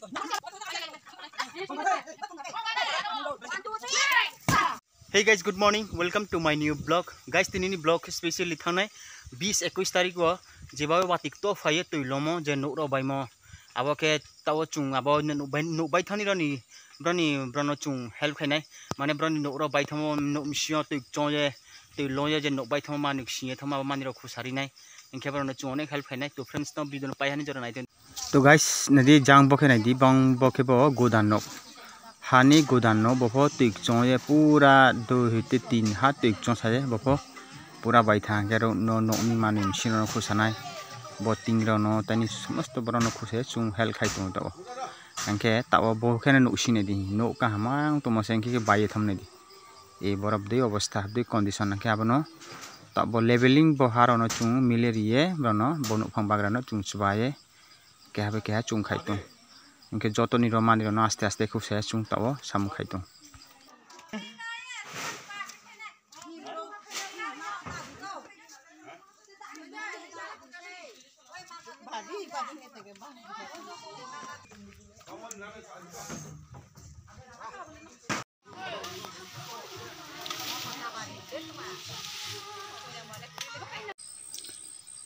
Hey guys, good morning. Welcome to my new blog. Guys, tinini blog specially thanai 20-21 तारिख को जेबावे बातिक तो फाये तो लोमो जे no रो बाइमो आबो के ताव चुंग आबो नो बाइ थानी रनि ब्रनो चुंग हेल्प खाइनाय माने ब्रनि नो रो बाइ थमो नो मिसियो तो चोजे तो लोये जे नो बाइ थमो मानुक सिये थमा मानि रो खुसारिनाय इनके ब्रनो चुंग अनेक हेल्प खाइनाय तो फ्रेंड्स तो भिडियो पाइहानि जरा नायदों तो गाइस नदि जांग बखे नायदि बंग बखे बो गोदान नो हानि गोदान नो बफो तिक चोजे पूरा 2 हिते 3 हा तिक चो साजे बफो पूरा बाइ था गेरो नो नो नि मानि मिसिनो खुसानाय बोटिंग रो नो तनि समस्त ब्रनो खुसे चुंग हेल्प खाइ तो तो अंके ताव बखेने नो उसिने दि नो का हमां तो मसेंके के बाइ थमने दि ए बरफ दे अवस्था दे कंडीशन के आबनो ताब लेवलिंग बहारो नो चुंग मिलेरिए ब्रनो बनु फंबाग्रा नो चुंग सुबाये के हाबे के चुंग खाइ तो इनके जतनी रमानी रो आस्ते आस्ते खुसे चुंग ताव सामु खाइ तो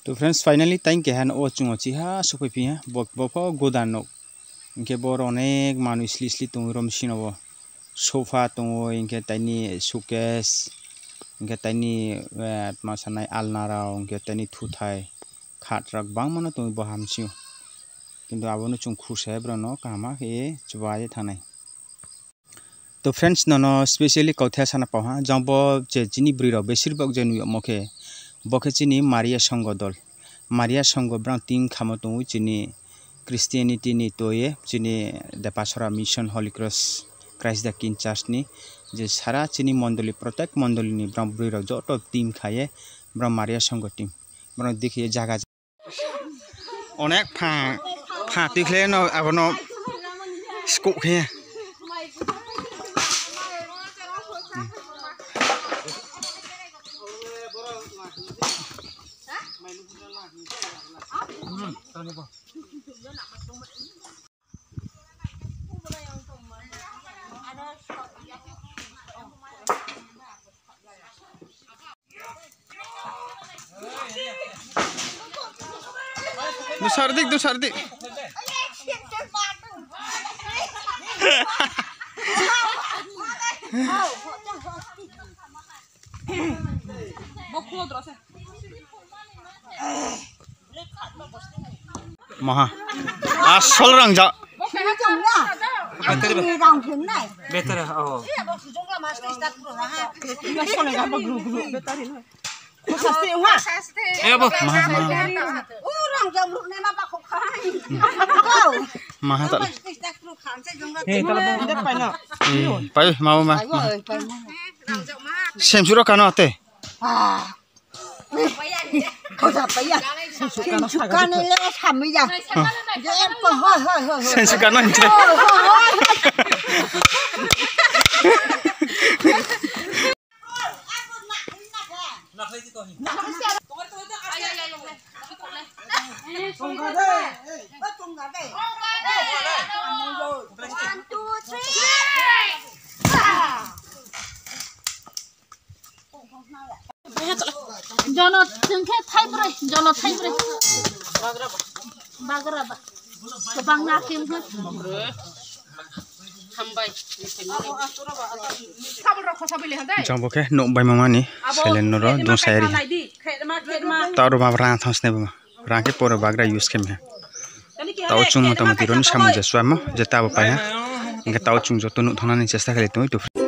तो फ्रेंड्स फाइनली टाइम के हन ओ चुंग छि हा सुपै पिया बफो गोदान नो इनके बर अनेक मानु स्लिस्लि तुंग रमसिनो सोफा तुंग इनके तनि सुकेस इनके तनि मासानाय आलनारा इनके तनि थुथाय खाट्राक बांमनो तुंग बहामसियो किन्तु आबनो चुंग खुसे ब्रनो कामा के चुबाय थानाय तो फ्रेंड्स ननो स्पेशली कौथया साना पाहा जंबो जे जिनि ब्रिरो बेसिरबक जे नुयो मखे बखे चिनि मारिया संग ब्रां तिंग खामो तुंग चिनि क्रिश्चियनिटी नि तोये चिनि देपासरा mission holy cross Christ the king church नि जे सारा चिनि मंडली प्रत्येक मंडली नि ब्रां ब्रिरो जतो टीम खाये ब्रां मारिया संग टीम ब्रां देखिए जागा अनेक फा तिखले न आबनो स्कोप हे दो सर्दी महा आसल रंजा बेटर महा तल पाइ माउ मा सेमसुरो कानो आते खोजा पया सुकानो ले सामिया जे को होय सुकानो इंटे Jono tengke thaibre jono thaibre bagra ba bang nakim ha hambai jambo ke no bai mama ni selen ro do sairi taru ma ran thasne ba ran ke pore bagra use ke me tau chung motamoti ro ni samu je swamo je ta ba pa ha inga tau chung joto nu thona ni chesta khali tu